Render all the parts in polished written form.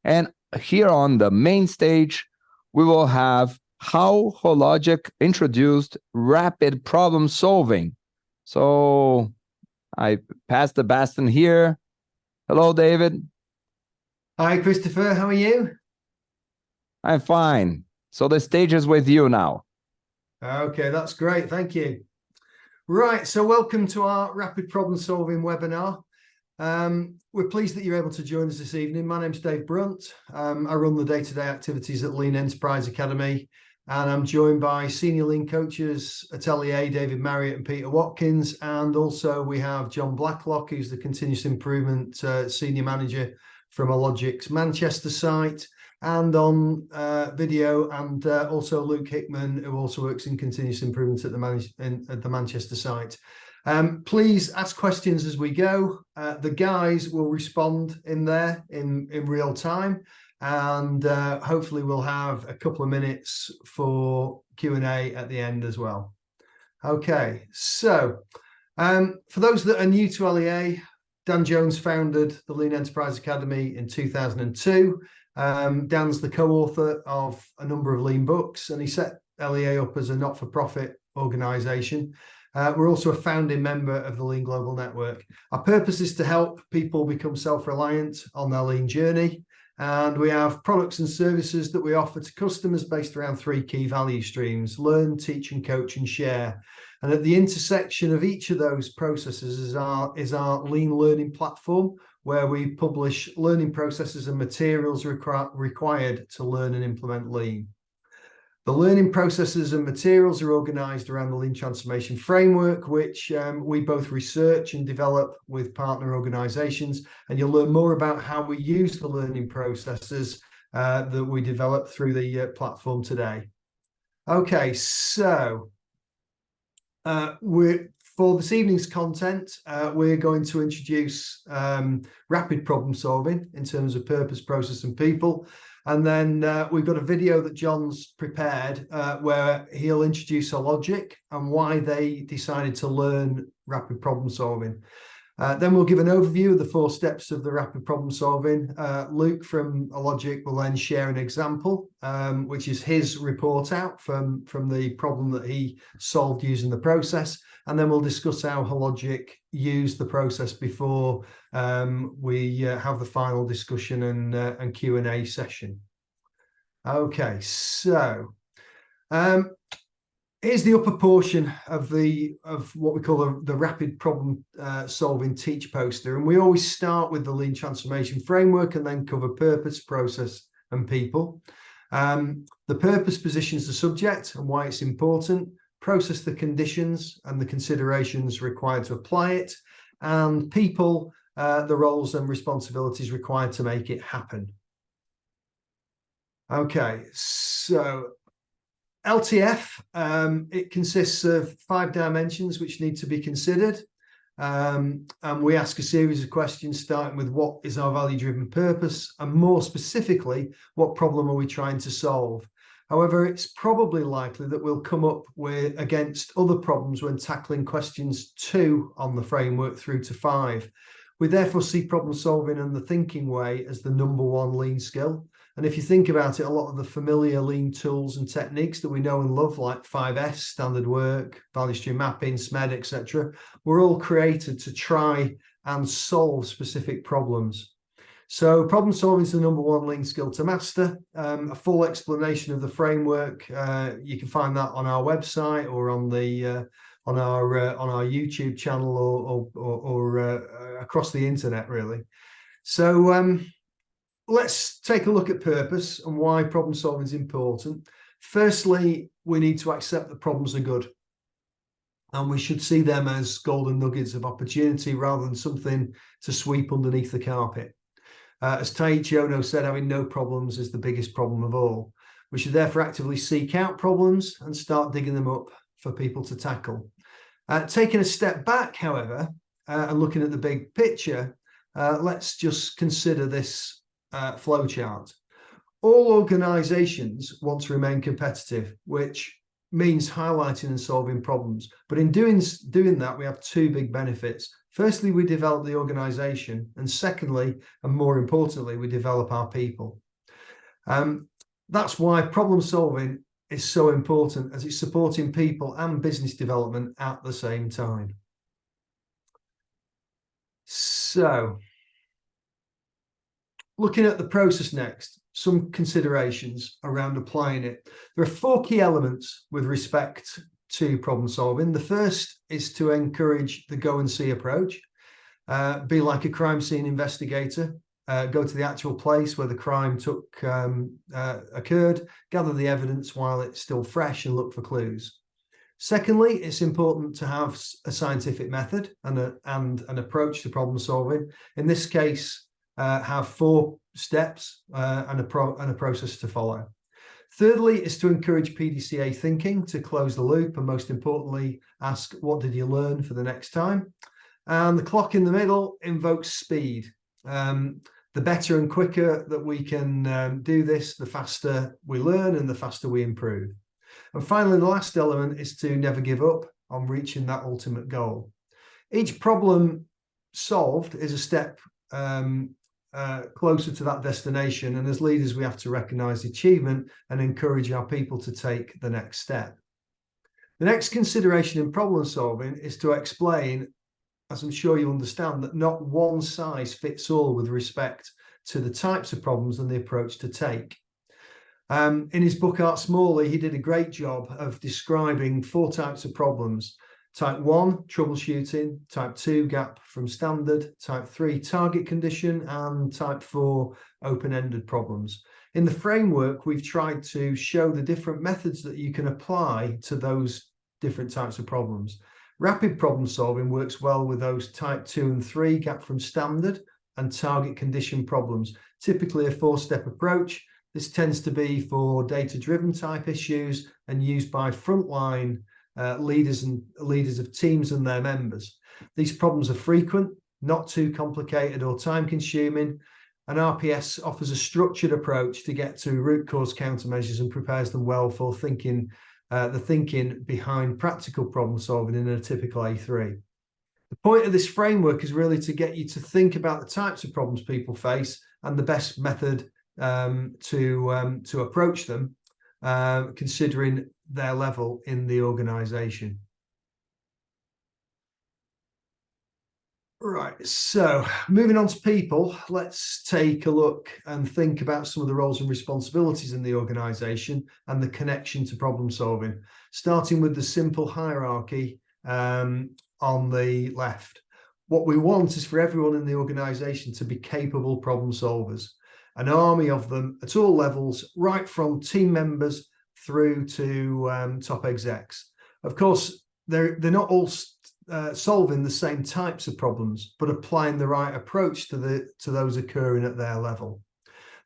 And here on the main stage, we will have how Hologic introduced rapid problem solving. So I pass the baton here. Hello, David. Hi, Christopher. How are you? I'm fine. So the stage is with you now. Okay, that's great. Thank you. Right, so welcome to our Rapid Problem Solving webinar. We're pleased that you're able to join us this evening. My name's Dave Brunt. I run the day-to-day activities at Lean Enterprise Academy, and I'm joined by senior Lean coaches Atelier, David Marriott and Peter Watkins, and also we have John Blacklock, who's the Continuous Improvement Senior Manager from Hologic's Manchester site, and on video, and also Luke Hickman, who also works in continuous improvement at the Manchester site. Please ask questions as we go. The guys will respond in real time, and hopefully we'll have a couple of minutes for Q&A at the end as well. Okay, so for those that are new to LEA, Dan Jones founded the Lean Enterprise Academy in 2002. Dan's the co-author of a number of Lean books, and he set LEA up as a not-for-profit organisation. We're also a founding member of the Lean Global Network. Our purpose is to help people become self-reliant on their Lean journey, and we have products and services that we offer to customers based around three key value streams: learn, teach, and coach and share. And at the intersection of each of those processes is our Lean Learning platform, where we publish learning processes and materials required to learn and implement Lean. The learning processes and materials are organised around the Lean Transformation Framework, which we both research and develop with partner organisations. And you'll learn more about how we use the learning processes that we develop through the platform today. Okay, so for this evening's content, we're going to introduce rapid problem solving in terms of purpose, process, and people. And then we've got a video that John's prepared where he'll introduce Hologic and why they decided to learn rapid problem solving. Then we'll give an overview of the 4 steps of the rapid problem solving. Luke from Hologic will then share an example, which is his report out from the problem that he solved using the process. And then we'll discuss how Hologic used the process before we have the final discussion and Q&A session. Okay, so here's the upper portion of what we call the rapid problem solving teach poster. And we always start with the Lean Transformation Framework and then cover purpose, process, and people. The purpose positions the subject and why it's important. Process, the conditions and the considerations required to apply it, and people, the roles and responsibilities required to make it happen. Okay, so LTF, it consists of 5 dimensions which need to be considered, and we ask a series of questions starting with what is our value-driven purpose, and more specifically, what problem are we trying to solve. However, it's probably likely that we'll come up against other problems when tackling questions 2 on the framework through to 5. We therefore see problem solving and the thinking way as the #1 Lean skill. And if you think about it, a lot of the familiar Lean tools and techniques that we know and love, like 5S, standard work, value stream mapping, SMED, etc., were all created to try and solve specific problems. So problem solving is the #1 Lean skill to master. A full explanation of the framework, you can find that on our website or on our YouTube channel or across the internet, really. So let's take a look at purpose and why problem solving is important. Firstly, we need to accept that problems are good, and we should see them as golden nuggets of opportunity rather than something to sweep underneath the carpet. As Taiichi Ohno said, having no problems is the biggest problem of all. We should therefore actively seek out problems and start digging them up for people to tackle. Taking a step back, however, and looking at the big picture, let's just consider this flowchart. All organisations want to remain competitive, which means highlighting and solving problems. But in doing that, we have two big benefits. Firstly, we develop the organization. And secondly, and more importantly, we develop our people. That's why problem solving is so important, as it's supporting people and business development at the same time. So, looking at the process next, some considerations around applying it. There are 4 key elements with respect to problem solving. The first is to encourage the go and see approach. Be like a crime scene investigator. Go to the actual place where the crime occurred, gather the evidence while it's still fresh, and look for clues. Secondly, it's important to have a scientific method and an approach to problem solving. In this case, have 4 steps and a process to follow. Thirdly, is to encourage PDCA thinking to close the loop, and most importantly, ask, what did you learn for the next time? And the clock in the middle invokes speed. The better and quicker that we can do this, the faster we learn and the faster we improve. And finally, the last element is to never give up on reaching that ultimate goal. Each problem solved is a step closer to that destination. And as leaders, we have to recognize the achievement and encourage our people to take the next step. The next consideration in problem solving is to explain, as I'm sure you understand, that not one size fits all with respect to the types of problems and the approach to take. In his book, Art Smalley, he did a great job of describing 4 types of problems. Type 1, troubleshooting. Type 2, gap from standard. Type 3, target condition. And type 4, open-ended problems. In the framework, we've tried to show the different methods that you can apply to those different types of problems. Rapid problem solving works well with those type 2 and 3, gap from standard, and target condition problems. Typically a 4-step approach. This tends to be for data-driven type issues and used by frontline leaders of teams and their members. These problems are frequent, not too complicated or time-consuming, and RPS offers a structured approach to get to root cause countermeasures and prepares them well for thinking behind practical problem solving in a typical A3. The point of this framework is really to get you to think about the types of problems people face and the best method to approach them, considering their level in the organization. Right, so moving on to people, let's take a look and think about some of the roles and responsibilities in the organization and the connection to problem solving, starting with the simple hierarchy on the left. What we want is for everyone in the organization to be capable problem solvers, an army of them at all levels, right from team members through to top execs. Of course, they're not all solving the same types of problems, but applying the right approach to those occurring at their level.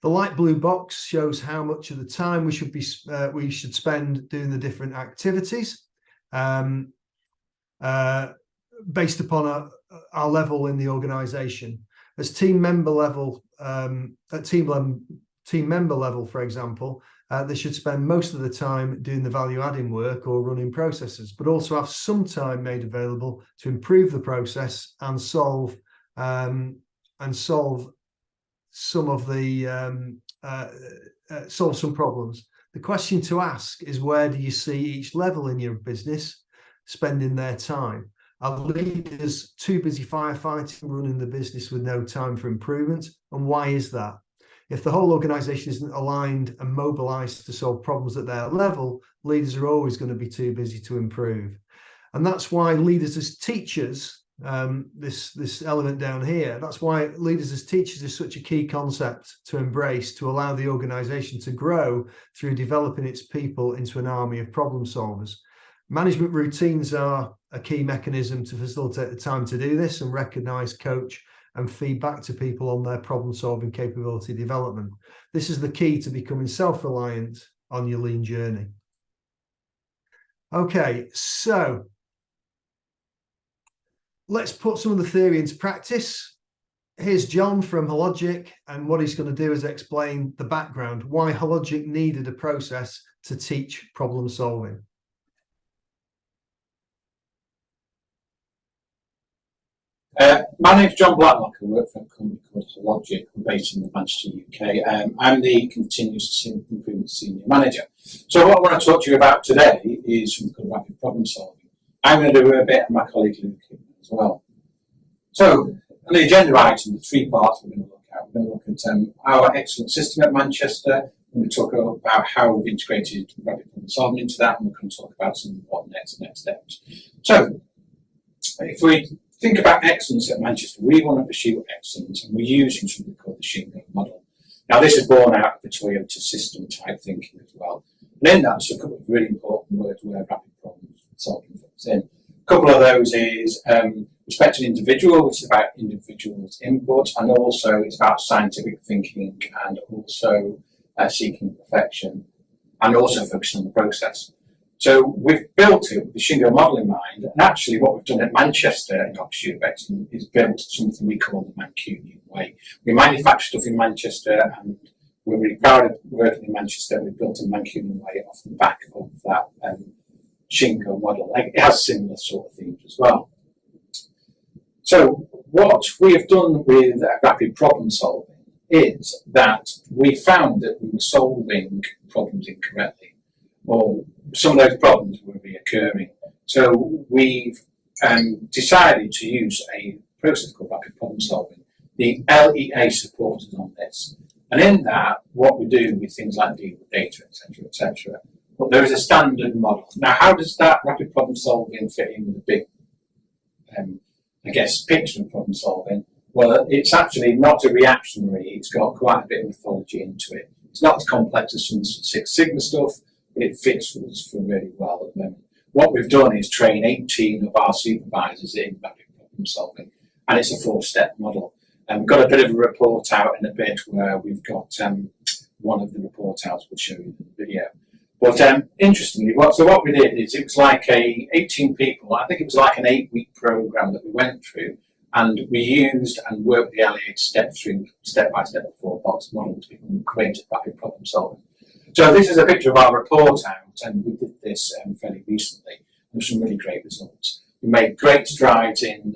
The light blue box shows how much of the time we should spend doing the different activities based upon our level in the organization. As team member level, at team member level, for example, they should spend most of the time doing the value-adding work or running processes, but also have some time made available to improve the process and solve some of the solve some problems. The question to ask is, where do you see each level in your business spending their time? Are leaders too busy firefighting, running the business with no time for improvement? And why is that? If the whole organization isn't aligned and mobilized to solve problems at their level, leaders are always going to be too busy to improve. And that's why leaders as teachers, this element down here, that's why leaders as teachers is such a key concept to embrace, to allow the organization to grow through developing its people into an army of problem solvers. Management routines are a key mechanism to facilitate the time to do this and recognize, coach, and feedback to people on their problem-solving capability development. This is the key to becoming self-reliant on your lean journey. Okay, so let's put some of the theory into practice. Here's John from Hologic, and what he's going to do is explain the background, why Hologic needed a process to teach problem solving. My name's John Blacklock. I work for a company called Hologic. I'm based in Manchester, UK. I'm the Continuous Improvement Senior Manager. So what I want to talk to you about today is something called rapid problem solving. I'm going to do a bit, and my colleague Luke as well. So on the agenda item, the three parts we're going to look at. We're going to look at our excellent system at Manchester. We're going to talk about how we've integrated rapid problem solving into that, and we're going to talk about some what next steps. So if we think about excellence at Manchester, we want to pursue excellence, and we're using something called the Shingo model. Now, this is born out of the Toyota system type thinking as well. And in that, there's a couple of really important words where rapid problem solving fits in. A couple of those is respect an individual, which is about individuals' input, and also it's about scientific thinking and also seeking perfection, and also focusing on the process. So we've built it with the Shingo model in mind, and actually what we've done at Manchester in our pursuit of excellence is built something we call the Mancunian way. We manufacture stuff in Manchester, and we're really proud of working in Manchester. We've built a Mancunian way off the back of that Shingo model. It has similar sort of themes as well. So what we have done with rapid problem solving is that we found that we were solving problems incorrectly, or some of those problems were reoccurring. So we've decided to use a process called rapid problem solving. The LEA supports us on this. And in that, what we do with things like deal with data, etc., etc. But there is a standard model. Now, how does that rapid problem solving fit in with the big, I guess, picture of problem solving? Well, it's actually not a reactionary. It's got quite a bit of mythology into it. It's not as complex as some Six Sigma stuff, but it fits with us for really well at the moment. What we've done is train 18 of our supervisors in rapid problem solving, and it's a 4-step model. And we've got a bit of a report out in a bit where we've got one of the report outs we'll show you in the video. But interestingly, what we did is it was like 18 people, I think it was like an 8-week program that we went through, and we used and worked the LEA to step through step by step the 4-box model to become great at rapid problem solving. So this is a picture of our report out, and we did this fairly recently. There's some really great results. We made great strides in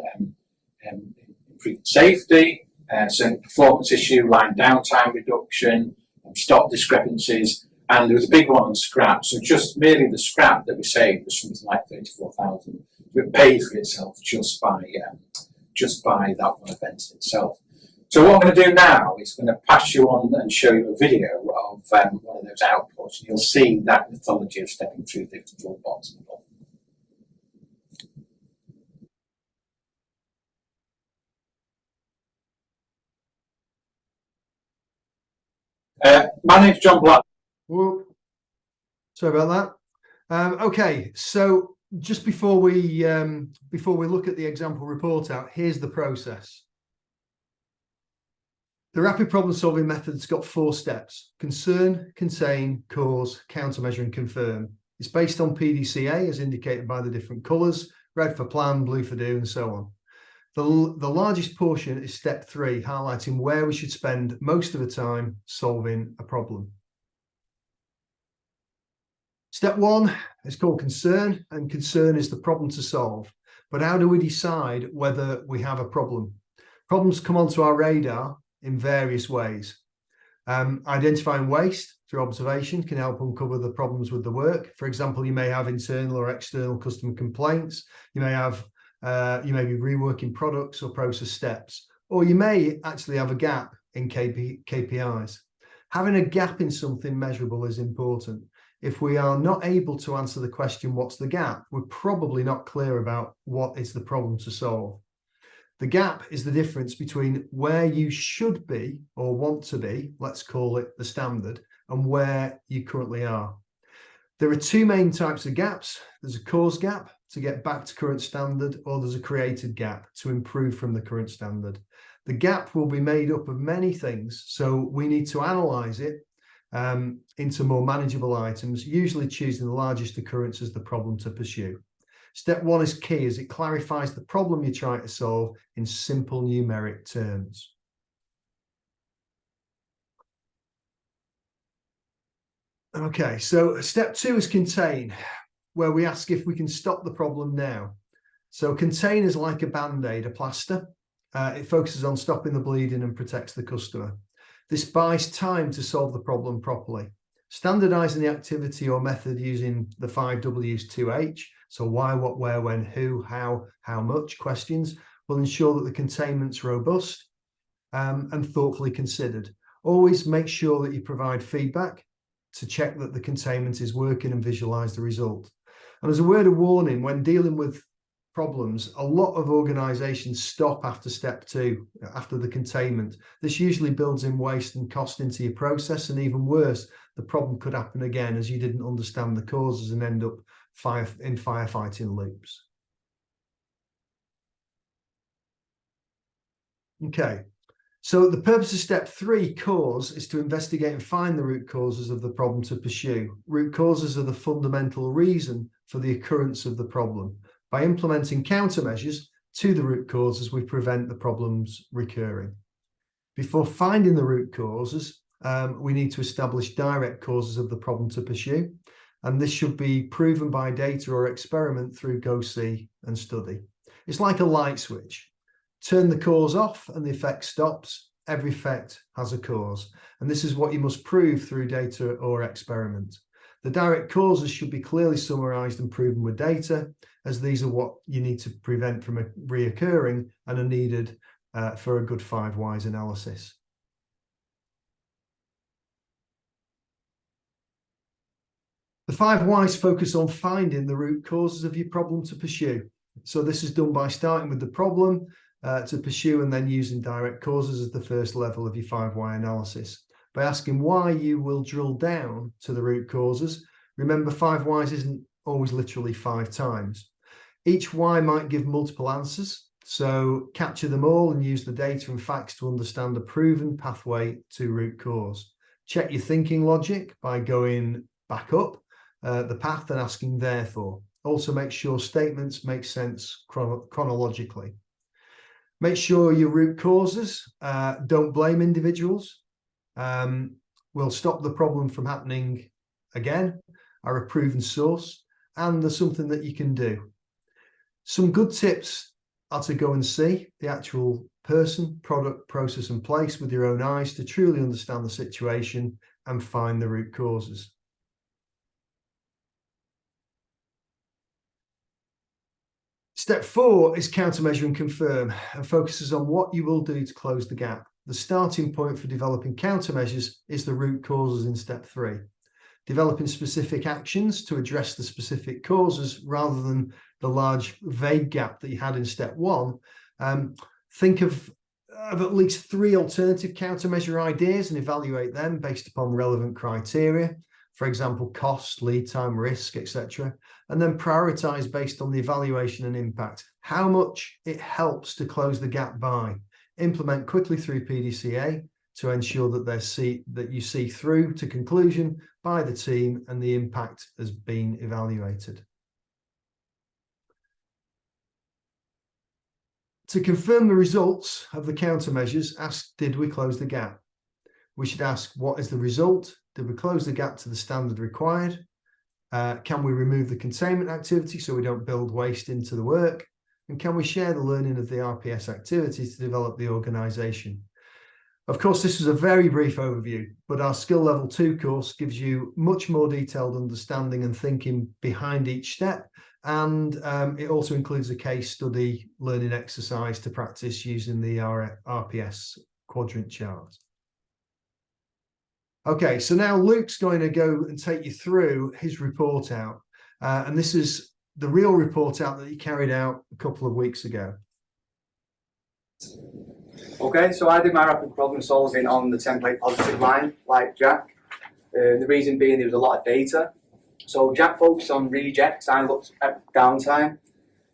improving safety, certain performance issue, line downtime reduction, stock discrepancies, and there was a big one on scrap. So just merely the scrap that we saved was something like 34,000. It paid for itself just by that one event itself. So what I'm going to do now is going to pass you on and show you a video of one of those outputs, and you'll see that mythology of stepping through the full box model. My name's John Black. Whoop. Sorry about that. Okay, so just before we look at the example report out, here's the process. The rapid problem solving method's got 4 steps: concern, contain, cause, countermeasure, and confirm. It's based on PDCA as indicated by the different colours: red for plan, blue for do, and so on. The largest portion is step 3, highlighting where we should spend most of the time solving a problem. Step 1 is called concern, and concern is the problem to solve. But how do we decide whether we have a problem? Problems come onto our radar in various ways. Identifying waste through observation can help uncover the problems with the work. For example, you may have internal or external customer complaints. You may be reworking products or process steps, or you may actually have a gap in KPIs. Having a gap in something measurable is important. If we are not able to answer the question, what's the gap? We're probably not clear about what is the problem to solve. The gap is the difference between where you should be or want to be, let's call it the standard, and where you currently are. There are 2 main types of gaps. There's a cause gap to get back to current standard, or there's a created gap to improve from the current standard. The gap will be made up of many things, so we need to analyze it into more manageable items, usually choosing the largest occurrence as the problem to pursue. Step 1 is key as it clarifies the problem you're trying to solve in simple numeric terms. Okay, so step 2 is contain, where we ask if we can stop the problem now. So containers like a band-aid, a plaster. It focuses on stopping the bleeding and protects the customer. This buys time to solve the problem properly. Standardizing the activity or method using the 5 W's 2H, so why, what, where, when, who, how much questions, will ensure that the containment's robust and thoughtfully considered. Always make sure that you provide feedback to check that the containment is working and visualize the result. And as a word of warning, when dealing with problems, a lot of organizations stop after step 2, after the containment. This usually builds in waste and cost into your process, and even worse, the problem could happen again as you didn't understand the causes and end up in firefighting loops. Okay, so the purpose of step 3, cause, is to investigate and find the root causes of the problem to pursue. Root causes are the fundamental reason for the occurrence of the problem. By implementing countermeasures to the root causes, we prevent the problems recurring. Before finding the root causes, we need to establish direct causes of the problem to pursue. And this should be proven by data or experiment through go, see, and study. It's like a light switch. Turn the cause off and the effect stops. Every effect has a cause. And this is what you must prove through data or experiment. The direct causes should be clearly summarized and proven with data, as these are what you need to prevent from reoccurring and are needed for a good 5 whys analysis. The 5 whys focus on finding the root causes of your problem to pursue. So this is done by starting with the problem to pursue and then using direct causes as the first level of your 5 why analysis. By asking why, you will drill down to the root causes. Remember, 5 whys isn't always literally 5 times. Each why might give multiple answers, so capture them all and use the data and facts to understand a proven pathway to root cause. Check your thinking logic by going back up the path and asking therefore. Also make sure statements make sense chronologically. Make sure your root causes don't blame individuals. Will stop the problem from happening again, are a proven source, and there's something that you can do. Some good tips are to go and see the actual person, product, process, and place with your own eyes to truly understand the situation and find the root causes. Step 4 is countermeasure and confirm, and focuses on what you will do to close the gap. The starting point for developing countermeasures is the root causes in step 3. Developing specific actions to address the specific causes rather than the large vague gap that you had in step 1. Think of at least 3 alternative countermeasure ideas and evaluate them based upon relevant criteria. For example, cost, lead time, risk, etc. And then prioritize based on the evaluation and impact, how much it helps to close the gap by. Implement quickly through PDCA to ensure that you see through to conclusion by the team and the impact has been evaluated. To confirm the results of the countermeasures, ask, did we close the gap? We should ask, what is the result? Did we close the gap to the standard required? Can we remove the containment activity so we don't build waste into the work? And can we share the learning of the RPS activities to develop the organisation? Of course, this is a very brief overview, but our Skill Level 2 course gives you much more detailed understanding and thinking behind each step. And it also includes a case study learning exercise to practice using the RPS quadrant chart. Okay, so now Luke's going to go and take you through his report out. And this is the real report out that he carried out a couple of weeks ago. Okay, so I did my rapid problem solving on the template positive line, like Jack. The reason being there was a lot of data. So Jack focused on rejects, I looked at downtime.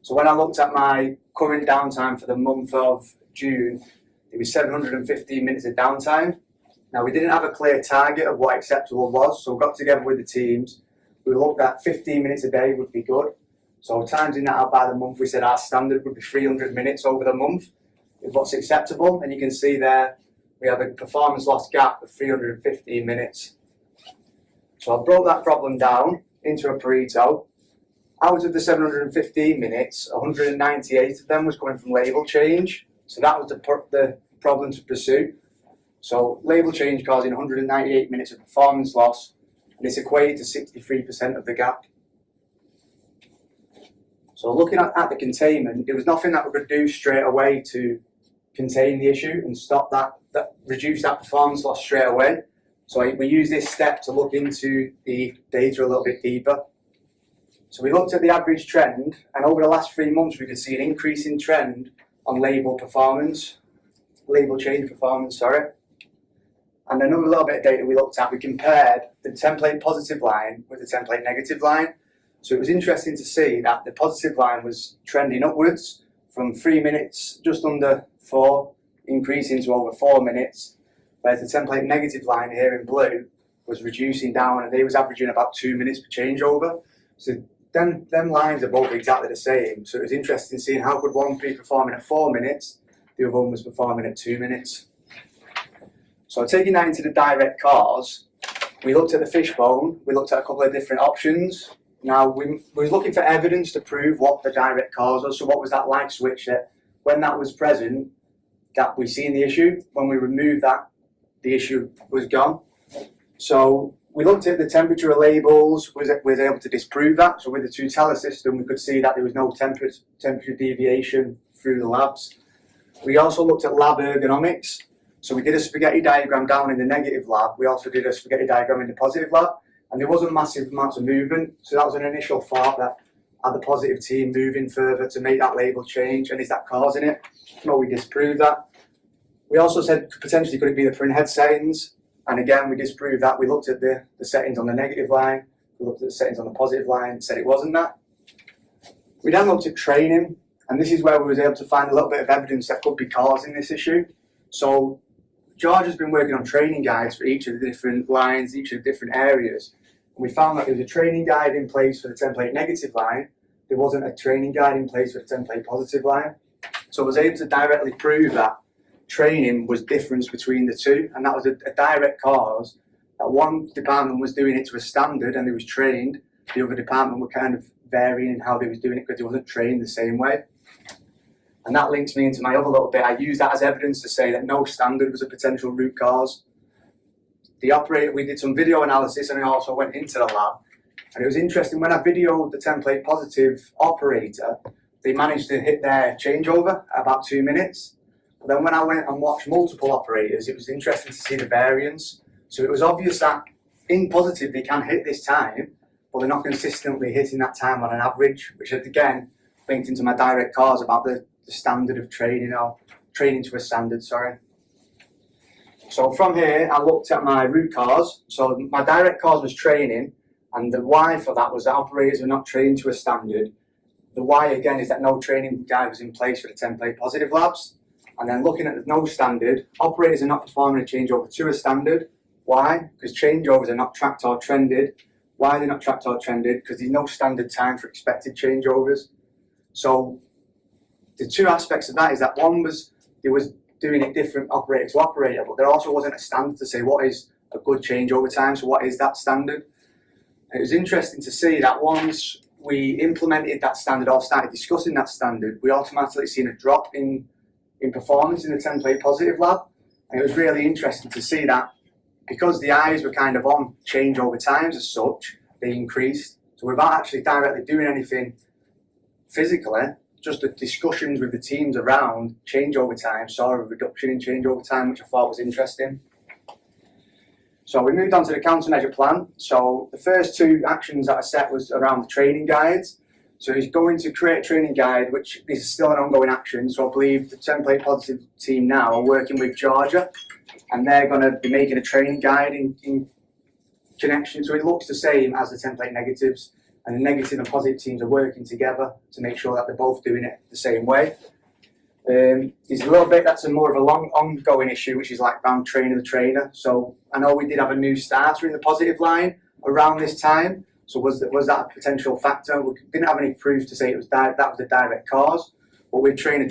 So when I looked at my current downtime for the month of June, it was 715 minutes of downtime. Now we didn't have a clear target of what acceptable was, so we got together with the teams. We looked at 15 minutes a day would be good. So timesing that out by the month, we said our standard would be 300 minutes over the month is what's acceptable. And you can see there, we have a performance loss gap of 315 minutes. So I broke that problem down into a Pareto. Out of the 715 minutes, 198 of them was coming from label change. So that was the problem to pursue. So label change causing 198 minutes of performance loss, and it's equated to 63% of the gap. So looking at the containment, there was nothing that we could do straight away to contain the issue and stop that reduce that performance loss straight away. So we used this step to look into the data a little bit deeper. So we looked at the average trend, and over the last 3 months we could see an increasing trend on label change performance, sorry. And another little bit of data we looked at, we compared the template positive line with the template negative line. So it was interesting to see that the positive line was trending upwards from 3 minutes, just under 4, increasing to over 4 minutes, whereas the template negative line here in blue was reducing down, and they was averaging about 2 minutes per changeover. So them lines are both exactly the same. So it was interesting seeing how could one be performing at 4 minutes, the other one was performing at 2 minutes. So taking that into the direct cause, we looked at the fishbone, we looked at a couple of different options. Now, we was looking for evidence to prove what the direct cause was. So what was that light switch that, when that was present, that we seen the issue? When we removed that, the issue was gone. So we looked at the temperature of labels, was able to disprove that. So with the two-teller system, we could see that there was no temperature deviation through the labs. We also looked at lab ergonomics. So we did a spaghetti diagram down in the negative lab. We also did a spaghetti diagram in the positive lab. And there wasn't massive amounts of movement. So that was an initial thought that are the positive team moving further to make that label change, and is that causing it? No, we disproved that. We also said potentially could it be the printhead settings? And again, we disproved that. We looked at the settings on the negative line, we looked at the settings on the positive line, and said it wasn't that. We then looked at training, and this is where we was able to find a little bit of evidence that could be causing this issue. So George has been working on training guides for each of the different lines, each of the different areas. And we found that there was a training guide in place for the template negative line. There wasn't a training guide in place for the template positive line. So I was able to directly prove that training was difference between the two. And that was a direct cause that one department was doing it to a standard and they was trained. The other department were kind of varying in how they was doing it because they wasn't trained the same way. And that links me into my other little bit. I use that as evidence to say that no standard was a potential root cause. The operator, we did some video analysis and I also went into the lab. And it was interesting, when I videoed the template positive operator, they managed to hit their changeover at about 2 minutes. But then when I went and watched multiple operators, it was interesting to see the variance. So it was obvious that in positive they can hit this time, but they're not consistently hitting that time on an average, which again linked into my direct cause about the standard of training, or training to a standard, sorry. So from here, I looked at my root cause. So my direct cause was training, and the why for that was that operators were not trained to a standard. The why, again, is that no training guide was in place for the template positive labs. And then looking at the no standard, operators are not performing a changeover to a standard. Why? Because changeovers are not tracked or trended. Why are they not tracked or trended? Because there's no standard time for expected changeovers. So the two aspects of that is that one was, it was doing it different operator to operator, but there also wasn't a standard to say what is a good changeover time, so what is that standard? And it was interesting to see that once we implemented that standard or started discussing that standard, we automatically seen a drop in performance in the template positive lab. And it was really interesting to see that because the eyes were kind of on changeover times as such, they increased. So without actually directly doing anything physically, just the discussions with the teams around changeover time saw a reduction in changeover time, which I thought was interesting. So we moved on to the countermeasure plan. So the first two actions that I set was around the training guides. So he's going to create a training guide, which is still an ongoing action. So I believe the template positive team now are working with Georgia, and they're going to be making a training guide in connection. So it looks the same as the template negatives. And the negative and positive teams are working together to make sure that they're both doing it the same way. There's a little bit that's a more of a long ongoing issue, which is like around training the trainer. So I know we did have a new starter in the positive line around this time. So was that a potential factor? We didn't have any proof to say it was that was a direct cause. But with training,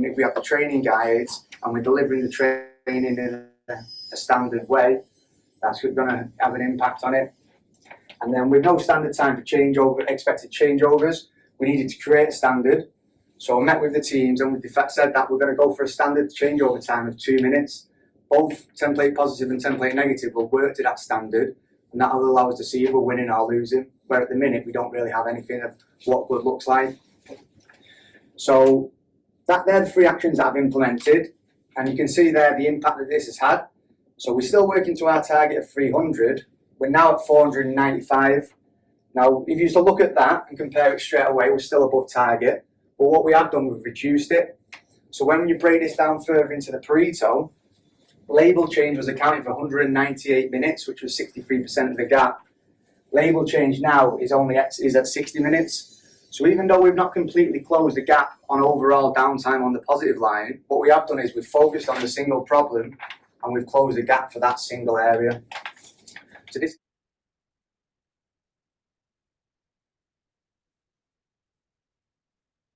if we have the training guides and we're delivering the training in a standard way, that's going to have an impact on it. And then with no standard time for expected changeovers, we needed to create a standard. So I met with the teams and we said that we're going to go for a standard changeover time of 2 minutes. Both template positive and template negative will work to that standard, and that will allow us to see if we're winning or losing, where at the minute we don't really have anything of what good looks like. So they're the 3 actions that I've implemented, and you can see there the impact that this has had. So we're still working to our target of 300. We're now at 495. Now, if you used to look at that and compare it straight away, we're still above target. But what we have done, we've reduced it. So when you break this down further into the Pareto, label change was accounting for 198 minutes, which was 63% of the gap. Label change now is at 60 minutes. So even though we've not completely closed the gap on overall downtime on the positive line, what we have done is we've focused on the single problem and we've closed the gap for that single area. So this.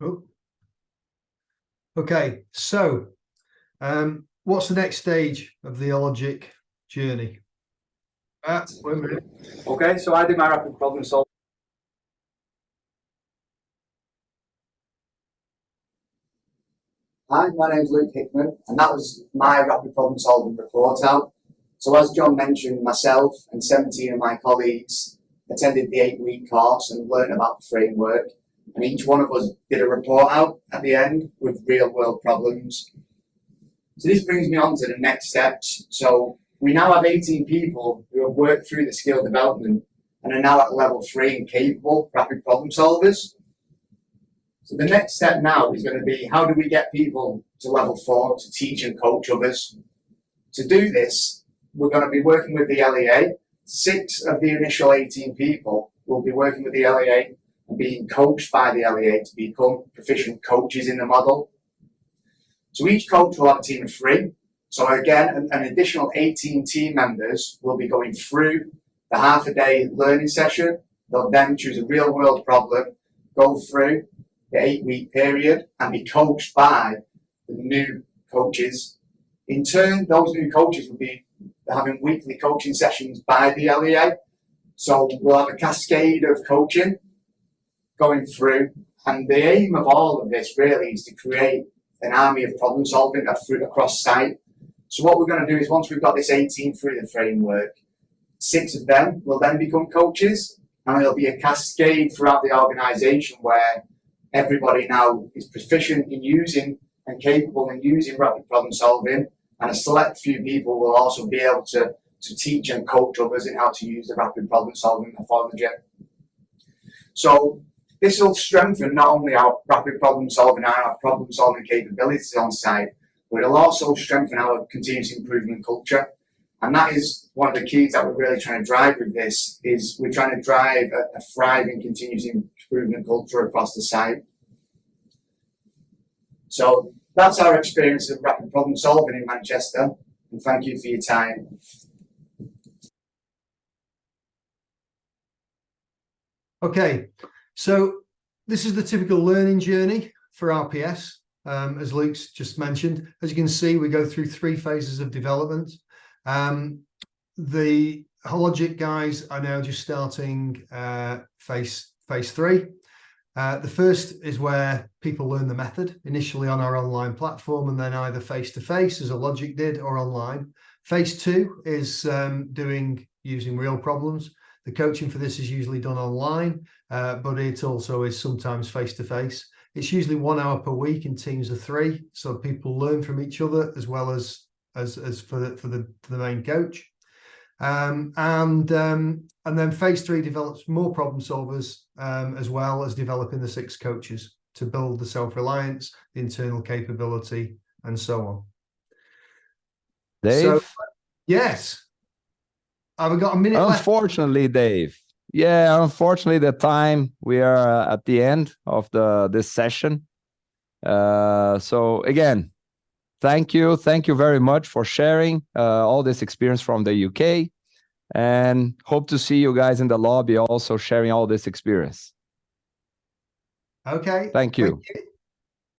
Oh. Okay, so what's the next stage of the Hologic journey? Wait a minute. Okay, so I did my rapid problem solving. Hi, my name's Luke Hickman, and that was my rapid problem solving report out. So as John mentioned, myself and 17 of my colleagues attended the 8-week course and learned about the framework, and each one of us did a report out at the end with real world problems. So this brings me on to the next steps. So we now have 18 people who have worked through the skill development and are now at level 3 and capable rapid problem solvers. So the next step now is going to be, how do we get people to level 4 to teach and coach others? To do this, we're going to be working with the LEA. 6 of the initial 18 people will be working with the LEA and being coached by the LEA to become proficient coaches in the model. So each coach will have a team of 3. So again, an additional 18 team members will be going through the half-a-day learning session. They'll then choose a real-world problem, go through the 8-week period and be coached by the new coaches. In turn, those new coaches will be having weekly coaching sessions by the LEA. So we'll have a cascade of coaching going through. And the aim of all of this really is to create an army of problem solving across site. So what we're going to do is, once we've got this 18 through the framework, 6 of them will then become coaches, and there'll be a cascade throughout the organisation where everybody now is proficient in using and capable in using rapid problem solving, and a select few people will also be able to teach and coach others in how to use the rapid problem solving methodology. So this will strengthen not only our rapid problem solving and our problem solving capabilities on site, but it'll also strengthen our continuous improvement culture. And that is one of the keys that we're really trying to drive with this, is we're trying to drive a thriving continuous improvement culture across the site. So that's our experience of rapid problem solving in Manchester, and thank you for your time. Okay, so this is the typical learning journey for RPS, as Luke's just mentioned. As you can see, we go through 3 phases of development. The Hologic guys are now just starting phase 3. The first is where people learn the method initially on our online platform, and then either face-to-face, as Hologic did, or online. Phase 2 is using real problems. The coaching for this is usually done online, but it also is sometimes face-to-face. It's usually 1 hour per week in teams of 3, so people learn from each other as well as for the main coach. And then phase 3 develops more problem solvers, as well as developing the 6 coaches to build the self-reliance, the internal capability, and so on. Dave? So, yes. Have we got a minute left? Unfortunately, Dave. Yeah, unfortunately, we are at the end of this session. So again, thank you very much for sharing all this experience from the UK, and hope to see you guys in the lobby also sharing all this experience. Okay. Thank you. Thank you.